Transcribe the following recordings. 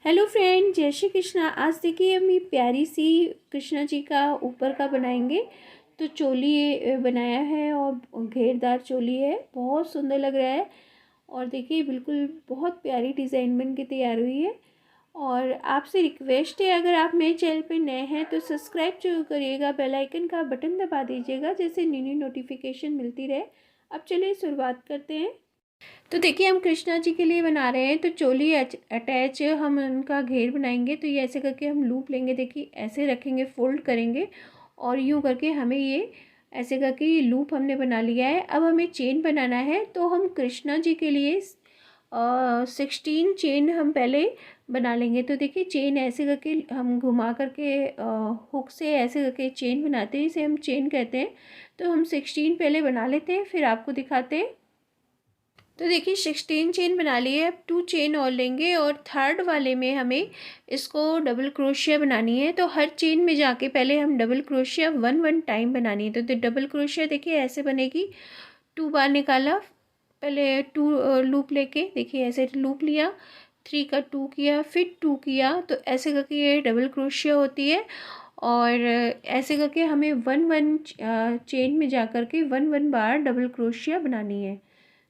Hello friend, जय श्री कृष्णा। आज देखिए हम ये प्यारी सी कृष्णा जी का ऊपर का बनाएंगे। तो चोली बनाया है और घेरदार चोली है, बहुत सुंदर लग रहा है। और देखिए बिल्कुल बहुत प्यारी डिज़ाइन बन के तैयार हुई है। और आपसे रिक्वेस्ट है, अगर आप मेरे चैनल पे नए हैं तो सब्सक्राइब जरूर करिएगा, बेल आइकन का बटन दबा दीजिएगा जिससे न्यू न्यू नोटिफिकेशन मिलती रहे। अब चलिए शुरुआत करते हैं। तो देखिए हम कृष्णा जी के लिए बना रहे हैं, तो चोली अटैच हम उनका घेर बनाएंगे। तो ये ऐसे करके हम लूप लेंगे, देखिए ऐसे रखेंगे, फोल्ड करेंगे और यूँ करके हमें ये ऐसे करके ये लूप हमने बना लिया है। अब हमें चेन बनाना है, तो हम कृष्णा जी के लिए 16 चेन हम पहले बना लेंगे। तो देखिए चेन ऐसे करके हम घुमा करके हुक से ऐसे करके चेन बनाते हैं, इसे हम चेन कहते हैं। तो हम 16 पहले बना लेते हैं, फिर आपको दिखाते हैं। तो देखिए 16 चेन बना लिए। अब 2 चेन और लेंगे और थर्ड वाले में हमें इसको डबल क्रोशिया बनानी है। तो हर चेन में जाके पहले हम डबल क्रोशिया 1 टाइम बनानी है। तो डबल क्रोशिया देखिए ऐसे बनेगी। 2 बार निकाला, पहले 2 लूप लेके देखिए ऐसे लूप लिया, 3 का 2 किया, फिर 2 किया। तो ऐसे करके ये डबल क्रोशिया होती है। और ऐसे करके हमें 1 चेन में जा कर के 1 बार डबल क्रोशिया बनानी है।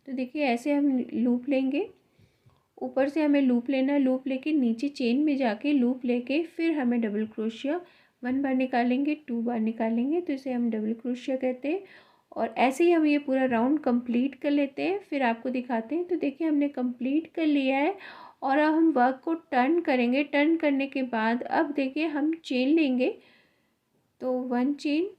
तो देखिए ऐसे हम लूप लेंगे, ऊपर से हमें लूप लेना, लूप लेके नीचे चेन में जाके लूप लेके फिर हमें डबल क्रोशिया 1 बार निकालेंगे, 2 बार निकालेंगे, तो इसे हम डबल क्रोशिया कहते हैं। और ऐसे ही हम ये पूरा राउंड कंप्लीट कर लेते हैं, फिर आपको दिखाते हैं। तो देखिए हमने कंप्लीट कर लिया है और अब हम वर्क को टर्न करेंगे। टर्न करने के बाद अब देखिए हम चेन लेंगे, तो 1 chain,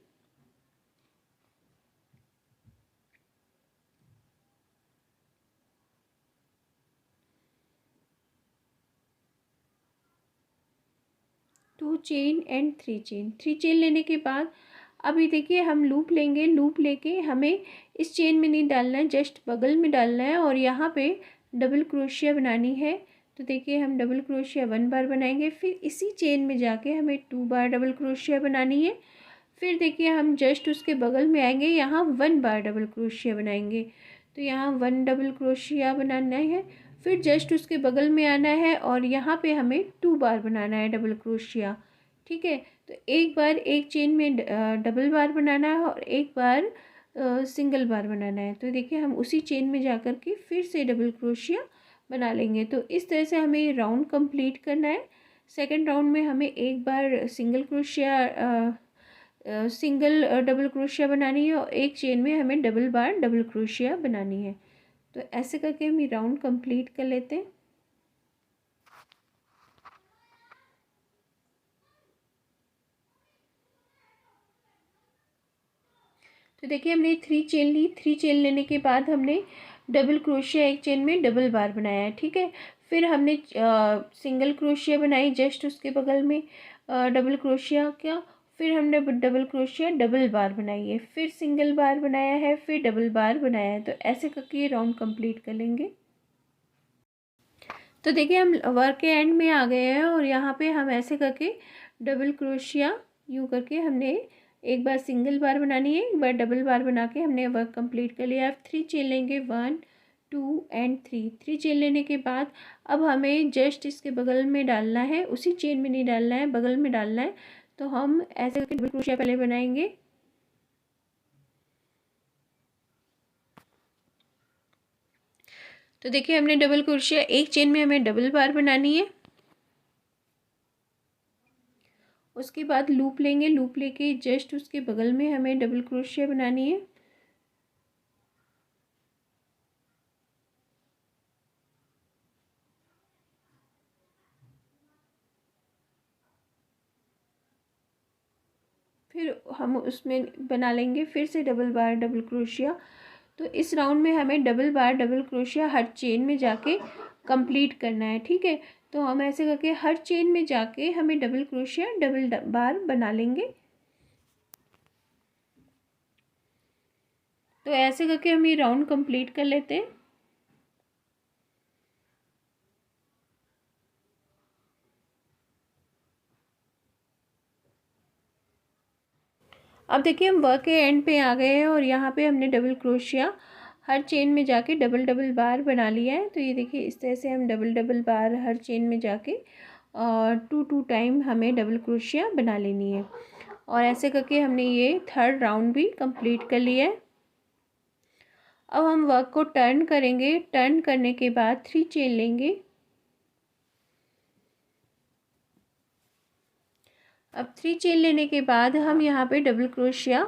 2 chain and 3 chain. 3 chain लेने के बाद अभी देखिए हम लूप लेंगे, लूप लेके हमें इस चेन में नहीं डालना है, जस्ट बगल में डालना है और यहाँ पे डबल क्रोशिया बनानी है। तो देखिए हम डबल क्रोशिया 1 बार बनाएंगे, फिर इसी चेन में जाके हमें 2 बार डबल क्रोशिया बनानी है। फिर देखिए हम जस्ट उसके बगल में आएंगे, यहाँ 1 बार डबल क्रोशिया बनाएंगे। तो यहाँ 1 डबल क्रोशिया बनाना है, फिर जस्ट उसके बगल में आना है और यहाँ पे हमें 2 बार बनाना है डबल क्रोशिया। ठीक है, तो एक बार एक चेन में डबल बार बनाना है और एक बार सिंगल बार बनाना है। तो देखिए हम उसी चेन में जा कर के फिर से डबल क्रोशिया बना लेंगे। तो इस तरह से हमें राउंड कंप्लीट करना है। सेकंड राउंड में हमें एक बार सिंगल डबल क्रोशिया बनानी है और एक चेन में हमें डबल बार डबल क्रोशिया बनानी है। तो ऐसे करके हम ये राउंड कंप्लीट कर लेते हैं। तो देखिए हमने 3 चेन ली, 3 चेन लेने के बाद हमने डबल क्रोशिया एक चेन में डबल बार बनाया है। ठीक है, फिर हमने सिंगल क्रोशिया बनाई, जस्ट उसके बगल में डबल क्रोशिया किया, फिर हमने डबल क्रोशिया डबल बार बनाई है, फिर सिंगल बार बनाया है, फिर डबल बार बनाया है। तो ऐसे करके ये राउंड कंप्लीट कर लेंगे। तो देखिए हम वर्क के एंड में आ गए हैं और यहाँ पे हम ऐसे करके डबल क्रोशिया यूँ करके हमने एक बार सिंगल बार बनानी है, एक बार डबल बार बना के हमने वर्क कंप्लीट कर लिया। अब 3 चेन लेंगे, 1 2 एंड 3। 3 चेन लेने के बाद अब हमें जस्ट इसके बगल में डालना है, उसी चेन में नहीं डालना है, बगल में डालना है। तो हम ऐसे करके डबल क्रोशिया पहले बनाएंगे। तो देखिए हमने डबल क्रोशिया एक चेन में हमें डबल बार बनानी है। उसके बाद लूप लेंगे, लूप लेके जस्ट उसके बगल में हमें डबल क्रोशिया बनानी है। फिर हम उसमें बना लेंगे फिर से डबल बार डबल क्रोशिया। तो इस राउंड में हमें डबल बार डबल क्रोशिया हर चेन में जाके कंप्लीट करना है। ठीक है, तो हम ऐसे करके हर चेन में जाके हमें डबल क्रोशिया डबल बार बना लेंगे। तो ऐसे करके हम ये राउंड कंप्लीट कर लेते हैं। अब देखिए हम वर्क के एंड पे आ गए हैं और यहाँ पे हमने डबल क्रोशिया हर चेन में जाके डबल डबल बार बना लिया है। तो ये देखिए इस तरह से हम डबल डबल बार हर चेन में जाके और 2 टाइम हमें डबल क्रोशिया बना लेनी है। और ऐसे करके हमने ये थर्ड राउंड भी कंप्लीट कर लिया है। अब हम वर्क को टर्न करेंगे। टर्न करने के बाद 3 चेन लेंगे। अब 3 चेन लेने के बाद हम यहाँ पे डबल क्रोशिया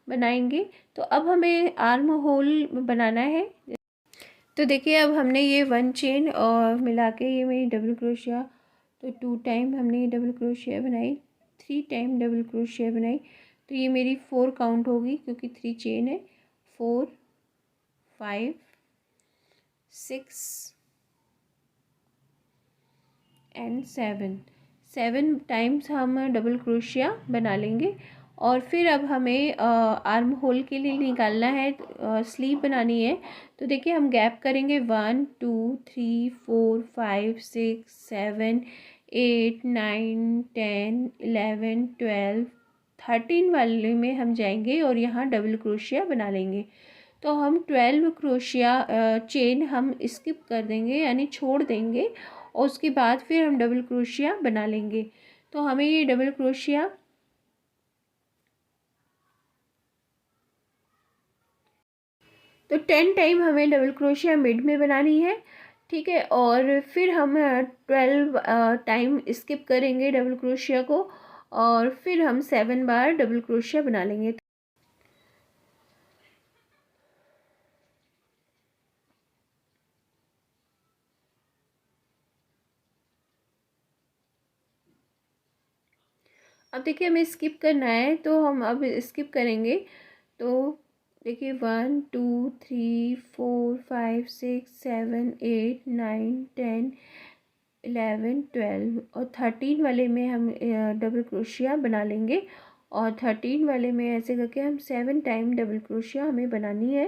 बनाएंगे। तो अब हमें आर्म होल बनाना है। तो देखिए अब हमने ये 1 चेन और मिला के ये मेरी डबल क्रोशिया, तो 2 टाइम हमने ये डबल क्रोशिया बनाई, 3 टाइम डबल क्रोशिया बनाई। तो ये मेरी 4 काउंट होगी क्योंकि 3 चेन है। 4 5 6 एंड 7 टाइम्स हम डबल क्रोशिया बना लेंगे। और फिर अब हमें आर्म होल के लिए निकालना है, स्लीव बनानी है। तो देखिए हम गैप करेंगे 1 2 3 4 5 6 7 8 9 10 11 12 13 वाले में हम जाएंगे और यहाँ डबल क्रोशिया बना लेंगे। तो हम 12 क्रोशिया चेन हम स्किप कर देंगे यानी छोड़ देंगे और उसके बाद फिर हम डबल क्रोशिया बना लेंगे। तो हमें ये डबल क्रोशिया तो 10 टाइम हमें डबल क्रोशिया मिड में बनानी है, ठीक है। और फिर हम 12 टाइम स्किप करेंगे डबल क्रोशिया को और फिर हम 7 बार डबल क्रोशिया बना लेंगे। अब देखिए हमें स्किप करना है तो हम अब स्किप करेंगे। तो देखिए 1 2 3 4 5 6 7 8 9 10 11 12 और 13 वाले में हम डबल क्रोशिया बना लेंगे। और 13 वाले में ऐसे करके हम 7 टाइम डबल क्रोशिया हमें बनानी है।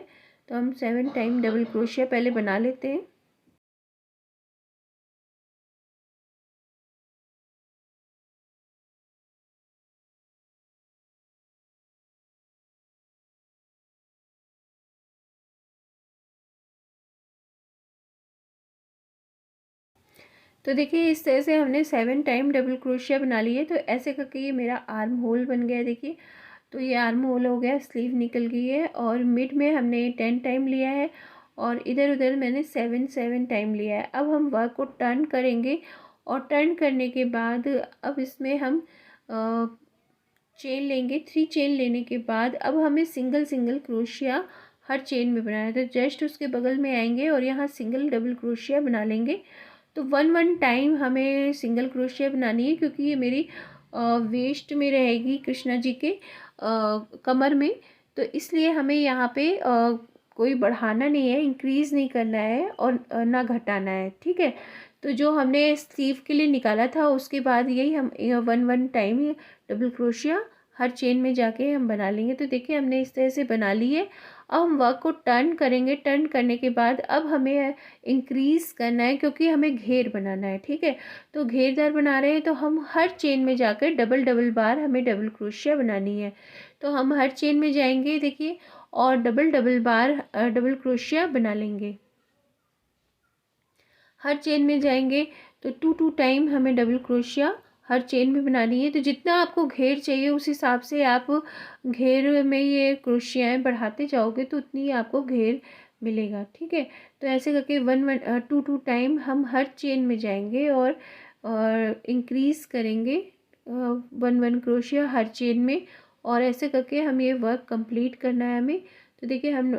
तो हम 7 टाइम डबल क्रोशिया पहले बना लेते हैं। तो देखिए इस तरह से हमने 7 टाइम डबल क्रोशिया बना लिए। तो ऐसे करके ये मेरा आर्म होल बन गया है। देखिए तो ये आर्म होल हो गया, स्लीव निकल गई है और मिड में हमने 10 टाइम लिया है और इधर उधर मैंने 7 टाइम लिया है। अब हम वर्क को टर्न करेंगे और टर्न करने के बाद अब इसमें हम चेन लेंगे। 3 चेन लेने के बाद अब हमें सिंगल सिंगल क्रोशिया हर चेन में बनाना है। तो जस्ट उसके बगल में आएंगे और यहाँ सिंगल डबल क्रोशिया बना लेंगे। तो 1 टाइम हमें सिंगल क्रोशिया बनानी है क्योंकि ये मेरी वेस्ट में रहेगी कृष्णा जी के कमर में। तो इसलिए हमें यहाँ पे कोई बढ़ाना नहीं है, इंक्रीज़ नहीं करना है और ना घटाना है, ठीक है। तो जो हमने स्लीव के लिए निकाला था उसके बाद यही हम 1 टाइम डबल क्रोशिया हर चेन में जाके हम बना लेंगे। तो देखिए हमने इस तरह से बना ली है। अब हम वर्क को टर्न करेंगे। टर्न करने के बाद अब हमें इंक्रीज़ करना है क्योंकि हमें घेर बनाना है, ठीक है। तो घेरदार बना रहे हैं तो हम हर चेन में जाकर डबल डबल बार हमें डबल क्रोशिया बनानी है। तो हम हर चेन में जाएंगे देखिए और डबल डबल बार डबल क्रोशिया बना लेंगे। हर चेन में जाएंगे तो 2 टाइम हमें डबल क्रोशिया हर चेन में बनानी है। तो जितना आपको घेर चाहिए उस हिसाब से आप घेर में ये क्रोशियाएँ बढ़ाते जाओगे तो उतनी ही आपको घेर मिलेगा, ठीक है। तो ऐसे करके 2 टाइम हम हर चेन में जाएंगे और इंक्रीज़ करेंगे 1 क्रोशिया हर चेन में। और ऐसे करके हम ये वर्क कंप्लीट करना है हमें। तो देखिए हम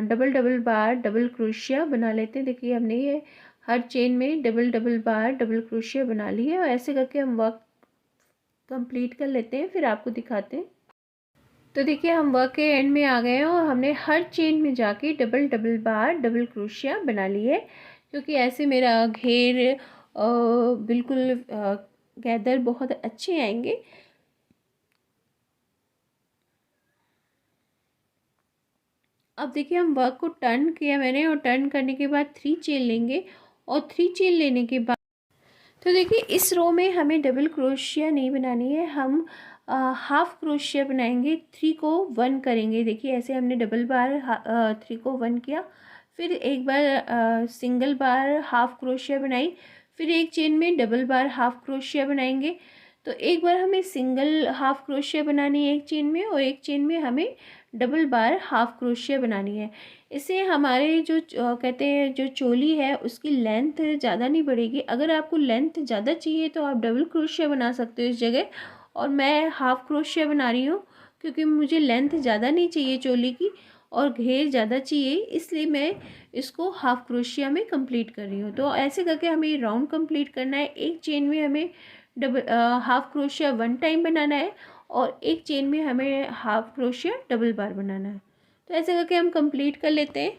डबल डबल बार डबल क्रोशिया बना लेते हैं। देखिए हमने ये हर चेन में डबल डबल बार डबल क्रोशिया बना ली है और ऐसे करके हम वर्क कंप्लीट कर लेते हैं, फिर आपको दिखाते हैं। तो देखिए हम वर्क के एंड में आ गए हैं और हमने हर चेन में जाके डबल डबल बार डबल क्रोशिया बना ली है क्योंकि ऐसे मेरा घेर बिल्कुल गैदर बहुत अच्छे आएंगे। अब देखिए हम वर्क को टर्न किया मैंने और टर्न करने के बाद 3 चेन लेंगे और 3 चेन लेने के बाद तो देखिए इस रो में हमें डबल क्रोशिया नहीं बनानी है। हम हाफ क्रोशिया बनाएंगे, 3 को 1 करेंगे। देखिए ऐसे हमने डबल बार 3 को 1 किया, फिर एक बार सिंगल बार हाफ क्रोशिया बनाई, फिर एक चेन में डबल बार हाफ क्रोशिया बनाएंगे। तो एक बार हमें सिंगल हाफ क्रोशिया बनानी है एक चेन में, और एक चेन में हमें डबल बार हाफ क्रोशिया बनानी है। इससे हमारे जो कहते हैं जो चोली है उसकी लेंथ ज़्यादा नहीं बढ़ेगी। अगर आपको लेंथ ज़्यादा चाहिए तो आप डबल क्रोशिया बना सकते हो इस जगह, और मैं हाफ क्रोशिया बना रही हूँ क्योंकि मुझे लेंथ ज़्यादा नहीं चाहिए चोली की और घेर ज़्यादा चाहिए, इसलिए मैं इसको हाफ क्रोशिया में कंप्लीट कर रही हूँ। तो ऐसे करके हमें ये राउंड कंप्लीट करना है। एक चेन में हमें डबल हाफ क्रोशिया 1 टाइम बनाना है, और एक चेन में हमें हाफ क्रोशिया डबल बार बनाना है। तो ऐसे करके हम कंप्लीट कर लेते हैं।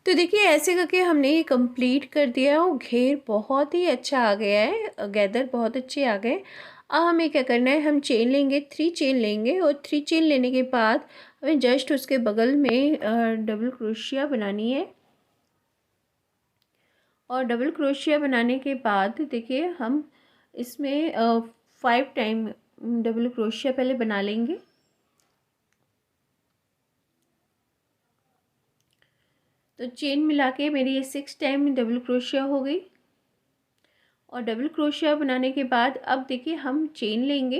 तो देखिए ऐसे करके हमने ये कंप्लीट कर दिया और घेर बहुत ही अच्छा आ गया है, गैदर बहुत अच्छे आ गए। अब हमें क्या करना है, हम चेन लेंगे, 3 चेन लेंगे, और 3 चेन लेने के बाद हमें जस्ट उसके बगल में डबल क्रोशिया बनानी है। और डबल क्रोशिया बनाने के बाद देखिए हम इसमें 5 टाइम डबल क्रोशिया पहले बना लेंगे। तो चेन मिला के मेरी ये 6 टाइम डबल क्रोशिया हो गई। और डबल क्रोशिया बनाने के बाद अब देखिए हम चेन लेंगे।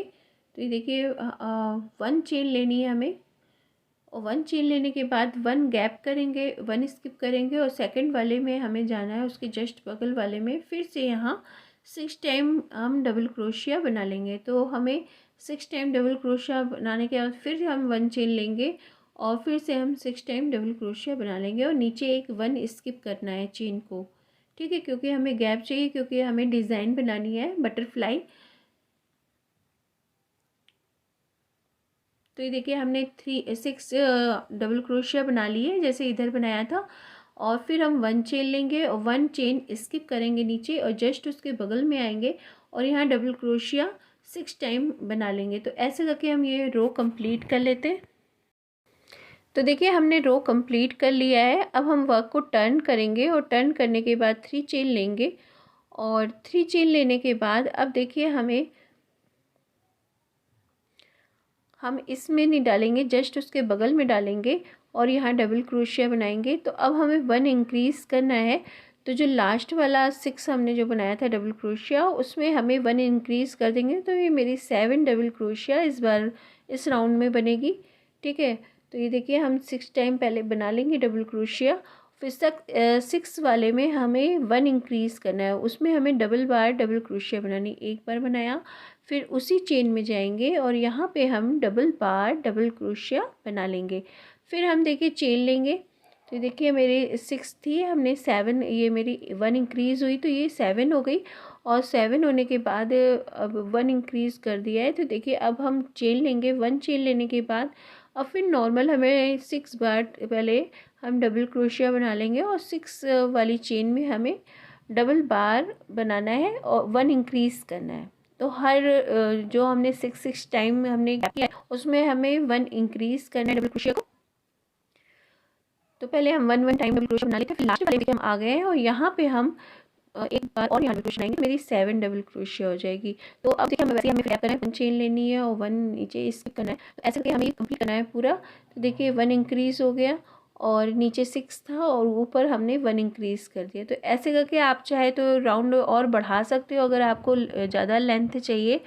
तो ये देखिए 1 चेन लेनी है हमें, और 1 चेन लेने के बाद 1 गैप करेंगे, 1 स्किप करेंगे, और सेकंड वाले में हमें जाना है उसके जस्ट बगल वाले में, फिर से यहाँ 6 टाइम हम डबल क्रोशिया बना लेंगे। तो हमें 6 टाइम डबल क्रोशिया बनाने के बाद फिर हम 1 चेन लेंगे, और फिर से हम 6 टाइम डबल क्रोशिया बना लेंगे, और नीचे एक 1 स्किप करना है चेन को। ठीक है, क्योंकि हमें गैप चाहिए, क्योंकि हमें डिज़ाइन बनानी है बटरफ्लाई। तो ये देखिए हमने 6 डबल क्रोशिया बना लिए जैसे इधर बनाया था, और फिर हम 1 चेन लेंगे और 1 चेन स्किप करेंगे नीचे, और जस्ट उसके बगल में आएंगे और यहाँ डबल क्रोशिया 6 टाइम बना लेंगे। तो ऐसे करके हम ये रो कंप्लीट कर लेते हैं। तो देखिए हमने रो कंप्लीट कर लिया है। अब हम वर्क को टर्न करेंगे, और टर्न करने के बाद 3 चेन लेंगे, और 3 चेन लेने के बाद अब देखिए हम इसमें नहीं डालेंगे, जस्ट उसके बगल में डालेंगे, और यहाँ डबल क्रोशिया बनाएंगे। तो अब हमें 1 इंक्रीज़ करना है। तो जो लास्ट वाला 6 हमने जो बनाया था डबल क्रोशिया, उसमें हमें 1 इंक्रीज़ कर देंगे। तो ये मेरी 7 डबल क्रोशिया इस बार इस राउंड में बनेगी। ठीक है, तो ये देखिए हम 6 टाइम पहले बना लेंगे डबल क्रोशिया, फिर 6 वाले में हमें 1 इंक्रीज़ करना है, उसमें हमें डबल बार डबल क्रोशिया बनानी। एक बार बनाया, फिर उसी चेन में जाएंगे और यहाँ पे हम डबल बार डबल क्रोशिया बना लेंगे। फिर हम देखिए चेन लेंगे। तो देखिए मेरी 6 थी, हमने 7, ये मेरी 1 इंक्रीज़ हुई तो ये 7 हो गई, और 7 होने के बाद अब 1 इंक्रीज़ कर दिया है। तो देखिए अब हम चेन लेंगे, 1 चेन लेने के बाद अब फिर नॉर्मल हमें 6 बार पहले हम डबल क्रोशिया बना लेंगे, और 6 वाली चेन में हमें डबल बार बनाना है और 1 इंक्रीज़ करना है। तो हर जो हमने 6 टाइम हमने किया उसमें हमें 1 इंक्रीज़ करना है डबल क्रोशिया को। तो पहले हम 1 टाइम डबल क्रोशिया बना लेते हैं, फिर लास्ट वाले देखिए हम आ गए हैं, और यहाँ पे हम एक बार और यहाँ डबल क्रोशिया बनाएंगे, मेरी 7 डबल क्रोशिया हो जाएगी। तो अब देखिए हमें वैसे हमें फिर करना है, 1 चेन लेनी है और 1 नीचे स्किप करना है। तो ऐसे करके हमें ये कंप्लीट करना है पूरा। तो देखिए 1 इंक्रीज़ हो गया, और नीचे 6 था और ऊपर हमने 1 इंक्रीज़ कर दिया। तो ऐसे करके आप चाहे तो राउंड और बढ़ा सकते हो, अगर आपको ज़्यादा लेंथ चाहिए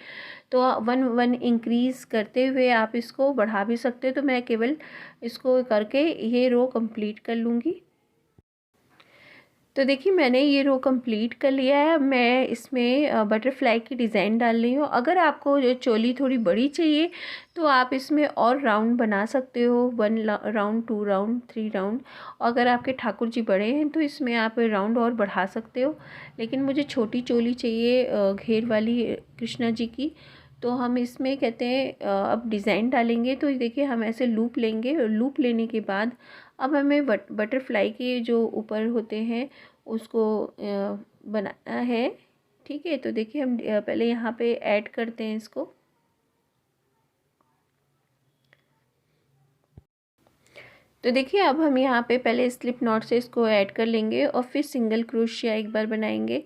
तो 1 इंक्रीज़ करते हुए आप इसको बढ़ा भी सकते हो। तो मैं केवल इसको करके ये रो कंप्लीट कर लूँगी। तो देखिए मैंने ये रो कंप्लीट कर लिया है। मैं इसमें बटरफ्लाई की डिज़ाइन डाल रही हूँ। अगर आपको जो चोली थोड़ी बड़ी चाहिए तो आप इसमें और राउंड बना सकते हो, 1 राउंड, 2 राउंड, 3 राउंड। अगर आपके ठाकुर जी बड़े हैं तो इसमें आप राउंड और बढ़ा सकते हो, लेकिन मुझे छोटी चोली चाहिए घेर वाली कृष्णा जी की। तो हम इसमें कहते हैं अब डिज़ाइन डालेंगे। तो देखिए हम ऐसे लूप लेंगे, लूप लेने के बाद अब हमें बटरफ्लाई के जो ऊपर होते हैं उसको बनाना है। ठीक है, तो देखिए हम पहले यहाँ पे ऐड करते हैं इसको। तो देखिए अब हम यहाँ पे पहले स्लिप नॉट से इसको ऐड कर लेंगे, और फिर सिंगल क्रोशिया एक बार बनाएंगे,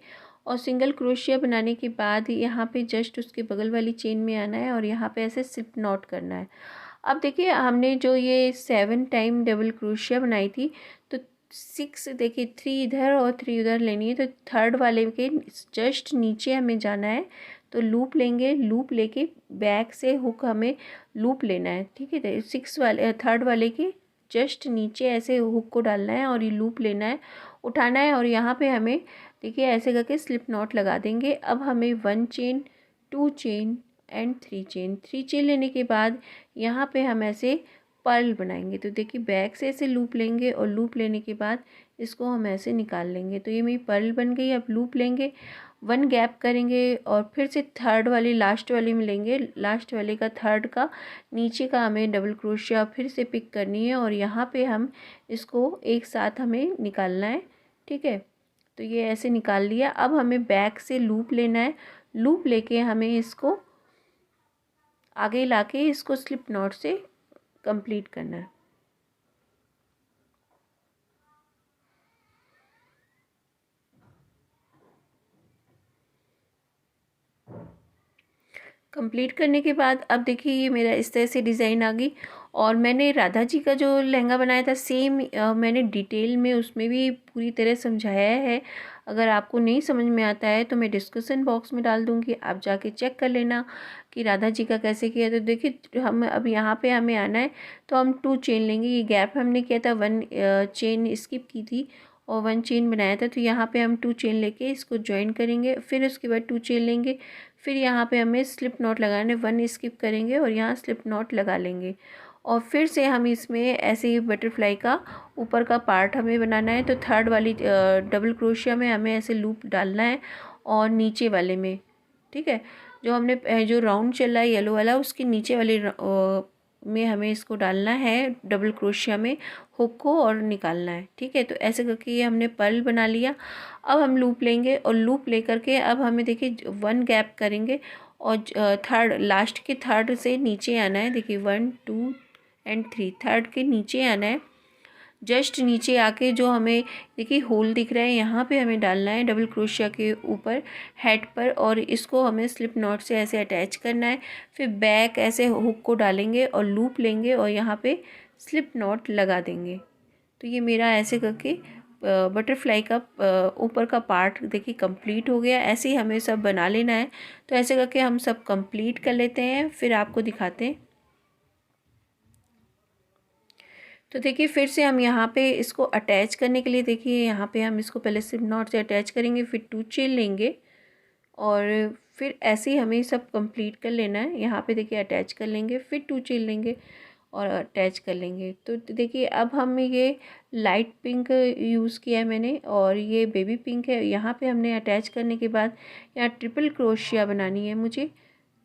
और सिंगल क्रोशिया बनाने के बाद यहाँ पे जस्ट उसके बगल वाली चेन में आना है और यहाँ पे ऐसे स्लिप नॉट करना है। अब देखिए हमने जो ये 7 टाइम डबल क्रोशिया बनाई थी, तो 6 देखिए 3 इधर और 3 उधर लेनी है, तो थर्ड वाले के जस्ट नीचे हमें जाना है। तो लूप लेंगे, लूप लेके बैक से हुक हमें लूप लेना है, ठीक है। तो 6 वाले थर्ड वाले के जस्ट नीचे ऐसे हुक को डालना है और ये लूप लेना है, उठाना है और यहाँ पे हमें देखिए ऐसे करके स्लिप नॉट लगा देंगे। अब हमें 1 chain, 2 chain and 3 chain, 3 chain लेने के बाद यहाँ पे हम ऐसे पर्ल बनाएंगे। तो देखिए बैक से ऐसे लूप लेंगे और लूप लेने के बाद इसको हम ऐसे निकाल लेंगे। तो ये मेरी पर्ल बन गई। अब लूप लेंगे, 1 गैप करेंगे और फिर से थर्ड वाली लास्ट वाली में लेंगे, लास्ट वाले का थर्ड का नीचे का हमें डबल क्रोशिया फिर से पिक करनी है और यहाँ पे हम इसको एक साथ हमें निकालना है, ठीक है। तो ये ऐसे निकाल लिया। अब हमें बैक से लूप लेना है, लूप लेके हमें इसको आगे लाके इसको स्लिप नॉट से कंप्लीट करना है। कंप्लीट करने के बाद अब देखिए ये मेरा इस तरह से डिज़ाइन आ गई। और मैंने राधा जी का जो लहंगा बनाया था सेम मैंने डिटेल में उसमें भी पूरी तरह समझाया है। अगर आपको नहीं समझ में आता है तो मैं डिस्क्रिप्शन बॉक्स में डाल दूँगी, आप जाके चेक कर लेना कि राधा जी का कैसे किया। तो देखिए हम अब यहाँ पे हमें आना है, तो हम 2 चेन लेंगे। ये गैप हमने किया था, 1 चेन स्किप की थी और 1 चेन बनाया था। तो यहाँ पे हम 2 चेन लेके इसको ज्वाइन करेंगे, फिर उसके बाद 2 चेन लेंगे, फिर यहाँ पे हमें स्लिप नॉट लगाने, 1 स्किप करेंगे और यहाँ स्लिप नॉट लगा लेंगे। और फिर से हम इसमें ऐसे ही बटरफ्लाई का ऊपर का पार्ट हमें बनाना है। तो थर्ड वाली डबल क्रोशिया में हमें ऐसे लूप डालना है और नीचे वाले में, ठीक है, जो हमने जो राउंड चला है येलो वाला उसके नीचे वाले में हमें इसको डालना है डबल क्रोशिया में हुक को और निकालना है, ठीक है। तो ऐसे करके ये हमने पर्ल बना लिया। अब हम लूप लेंगे और लूप लेकर के अब हमें देखिए 1 गैप करेंगे और थर्ड लास्ट के थर्ड से नीचे आना है। देखिए 1 2 एंड 3 थर्ड के नीचे आना है। जस्ट नीचे आके जो हमें देखिए होल दिख रहा है यहाँ पे हमें डालना है डबल क्रोशिया के ऊपर हेड पर और इसको हमें स्लिप नॉट से ऐसे अटैच करना है। फिर बैक ऐसे हुक को डालेंगे और लूप लेंगे और यहाँ पे स्लिप नॉट लगा देंगे। तो ये मेरा ऐसे करके बटरफ्लाई का ऊपर का पार्ट देखिए कंप्लीट हो गया। ऐसे ही हमें सब बना लेना है। तो ऐसे करके हम सब कंप्लीट कर लेते हैं, फिर आपको दिखाते हैं। तो देखिए फिर से हम यहाँ पे इसको अटैच करने के लिए देखिए यहाँ पे हम इसको पहले स्लिप नॉट से अटैच करेंगे, फिर 2 चेन लेंगे और फिर ऐसे ही हमें सब कंप्लीट कर लेना है। यहाँ पे देखिए अटैच कर लेंगे, फिर 2 चेन लेंगे और अटैच कर लेंगे। तो देखिए अब हम ये लाइट पिंक यूज़ किया है मैंने और ये बेबी पिंक है। यहाँ पे हमने अटैच करने के बाद यहाँ ट्रिपल क्रोशिया बनानी है मुझे।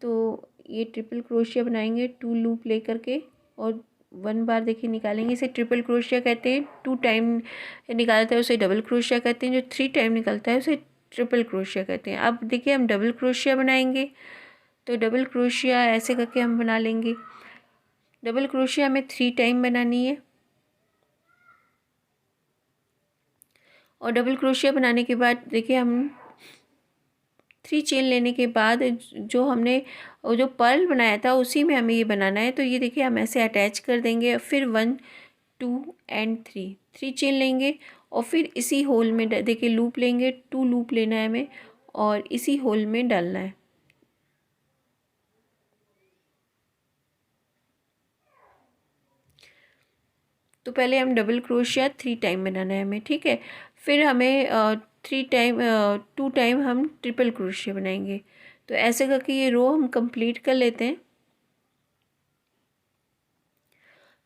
तो ये ट्रिपल क्रोशिया बनाएंगे 2 लूप ले करके और 1 बार देखिए निकालेंगे। इसे ट्रिपल क्रोशिया कहते हैं। 2 टाइम निकालता है उसे डबल क्रोशिया कहते हैं। जो 3 टाइम निकलता है उसे ट्रिपल क्रोशिया कहते हैं। अब देखिए हम डबल क्रोशिया बनाएंगे, तो डबल क्रोशिया ऐसे करके हम बना लेंगे। डबल क्रोशिया हमें 3 टाइम बनानी है और डबल क्रोशिया बनाने के बाद देखिए हम 3 चेन लेने के बाद जो हमने वो जो पर्ल बनाया था उसी में हमें ये बनाना है। तो ये देखिए हम ऐसे अटैच कर देंगे, फिर 1 2 एंड 3 चेन लेंगे और फिर इसी होल में देखिए लूप लेंगे, 2 लूप लेना है हमें और इसी होल में डालना है। तो पहले हम डबल क्रोशिया 3 टाइम बनाना है हमें, ठीक है। फिर हमें 2 टाइम हम ट्रिपल क्रोशिया बनाएंगे। तो ऐसे करके ये रो हम कंप्लीट कर लेते हैं।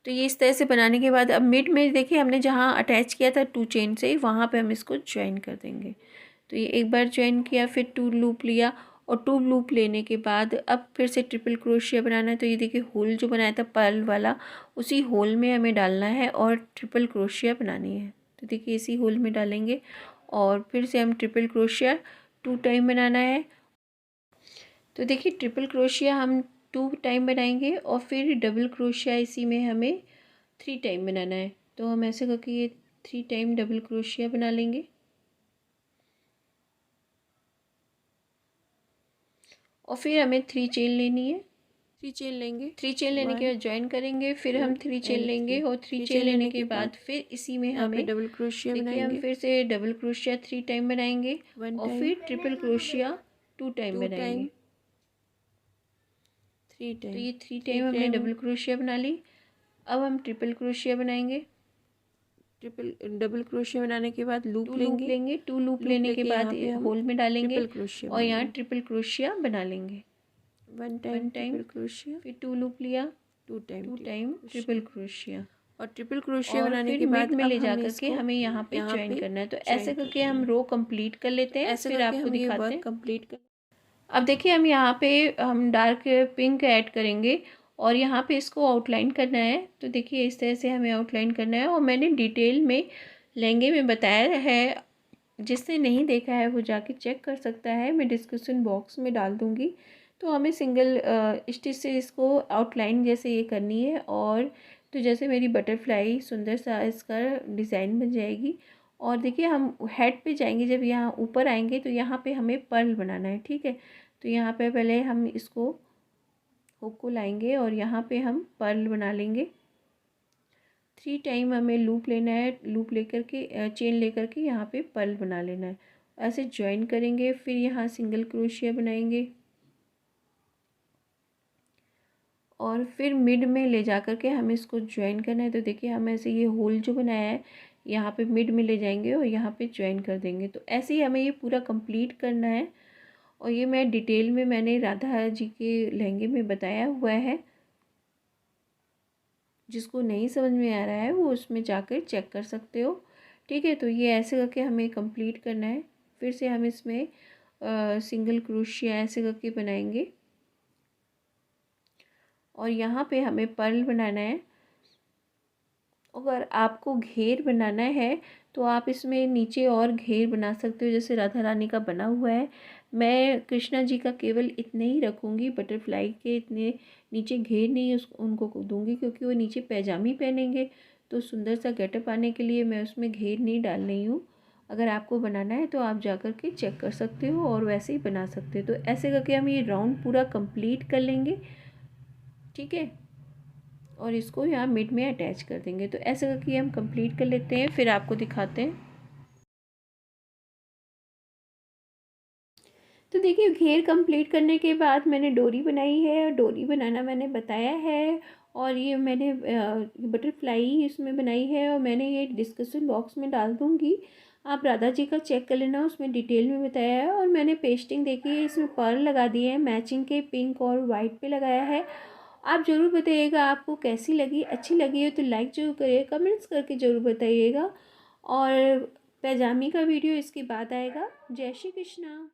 तो ये इस तरह से बनाने के बाद अब मिड में देखिए हमने जहाँ अटैच किया था 2 चेन से वहाँ पे हम इसको ज्वाइन कर देंगे। तो ये एक बार ज्वाइन किया, फिर 2 लूप लिया और 2 लूप लेने के बाद अब फिर से ट्रिपल क्रोशिया बनाना है। तो ये देखिए होल जो बनाया था पर्ल वाला उसी होल में हमें डालना है और ट्रिपल क्रोशिया बनानी है। तो देखिए इसी होल में डालेंगे और फिर से हम ट्रिपल क्रोशिया 2 टाइम बनाना है। तो देखिए ट्रिपल क्रोशिया हम 2 टाइम बनाएंगे और फिर डबल क्रोशिया इसी में हमें 3 टाइम बनाना है। तो हम ऐसे करके ये 3 टाइम डबल क्रोशिया बना लेंगे। और फिर हमें 3 चेन लेनी है। 3 चेन लेंगे। 3 चेन लेने के बाद ज्वाइन करेंगे, फिर हम 3 चेन लेंगे और 3 चेन लेने के बाद फिर इसी में हमें डबल क्रोशिया देखिए हम बनाएंगे। फिर से डबल क्रोशिया 3 टाइम बनाएंगे 1 और टाइम, फिर ट्रिपल क्रोशिया 2 टाइम 2 बनाएंगे। टाइम, 3 तो टाइम। ये 3 टाइम हमने डबल क्रोशिया बना ली। अब हम ट्रिपल क्रोशिया बनाएंगे। डबल क्रोशिया बनाने के बाद लूप 2 लूप लेंगे। लेंगे। 2 लूप लेने के बाद होल में डालेंगे ट्रिपल क्रोशिया और यहाँ बनाएंगे। ट्रिपल क्रोशिया बना लेंगे। 1 टाइम ट्रिपल क्रोशिया, फिर 2 लूप लिया, 2 टाइम ट्रिपल क्रोशिया और ट्रिपल क्रोशिया और बनाने फिर के मिड बाद में अब ले जा हमें करके इसको हमें यहाँ पे ज्वाइन करना है। तो ऐसे करके हम रो कंप्लीट कर लेते हैं, ऐसे फिर करके आपको हम ये दिखाते वर्क हैं। कंप्लीट कर। अब देखिए हम यहाँ पे हम डार्क पिंक ऐड करेंगे और यहाँ पे इसको आउटलाइन करना है। तो देखिए इस तरह से हमें आउटलाइन करना है और मैंने डिटेल में लहंगे में बताया है, जिसने नहीं देखा है वो जाके चेक कर सकता है, मैं डिस्क्रिप्शन बॉक्स में डाल दूँगी। तो हमें सिंगल स्टिच से इसको आउटलाइन जैसे ये करनी है और तो जैसे मेरी बटरफ्लाई सुंदर सा इसका डिज़ाइन बन जाएगी। और देखिए हम हेड पे जाएंगे, जब यहाँ ऊपर आएंगे तो यहाँ पे हमें पर्ल बनाना है, ठीक है। तो यहाँ पे पहले हम इसको हुक को लाएंगे और यहाँ पे हम पर्ल बना लेंगे। 3 टाइम हमें लूप लेना है, लूप लेकर के चेन लेकर के यहाँ पे पर्ल बना लेना है। ऐसे ज्वाइन करेंगे, फिर यहाँ सिंगल क्रोशिया बनाएंगे और फिर मिड में ले जा कर के हमें इसको ज्वाइन करना है। तो देखिए हम ऐसे ये होल जो बनाया है यहाँ पे मिड में ले जाएंगे और यहाँ पे ज्वाइन कर देंगे। तो ऐसे ही हमें ये पूरा कंप्लीट करना है और ये मैं डिटेल में मैंने राधा जी के लहंगे में बताया हुआ है। जिसको नहीं समझ में आ रहा है वो उसमें जाकर चेक कर सकते हो, ठीक है। तो ये ऐसे करके हमें कंप्लीट करना है। फिर से हम इसमें सिंगल क्रोशिया ऐसे करके बनाएंगे और यहाँ पे हमें पर्ल बनाना है। अगर आपको घेर बनाना है तो आप इसमें नीचे और घेर बना सकते हो, जैसे राधा रानी का बना हुआ है। मैं कृष्णा जी का केवल इतने ही रखूँगी, बटरफ्लाई के इतने नीचे घेर नहीं उनको दूंगी, क्योंकि वो नीचे पैजामी पहनेंगे तो सुंदर सा गेटअप आने के लिए मैं उसमें घेर नहीं डाल रही हूँ। अगर आपको बनाना है तो आप जा कर के चेक कर सकते हो और वैसे ही बना सकते हो। तो ऐसे करके हम ये राउंड पूरा कंप्लीट कर लेंगे, ठीक है। और इसको यहाँ मिड में अटैच कर देंगे। तो ऐसे करके हम कंप्लीट कर लेते हैं, फिर आपको दिखाते हैं। तो देखिए घेर कंप्लीट करने के बाद मैंने डोरी बनाई है और डोरी बनाना मैंने बताया है और ये मैंने बटरफ्लाई इसमें बनाई है और मैंने ये डिस्क्रिप्शन बॉक्स में डाल दूँगी। आप राधा जी का चेक कर लेना, उसमें डिटेल में बताया है। और मैंने पेस्टिंग देखी है, इसमें पर्ल लगा दिए हैं मैचिंग के, पिंक और वाइट पे लगाया है। आप ज़रूर बताइएगा आपको कैसी लगी, अच्छी लगी हो तो लाइक ज़रूर करिएगा, कमेंट्स करके ज़रूर बताइएगा। और पैजामी का वीडियो इसके बाद आएगा। जय श्री कृष्णा।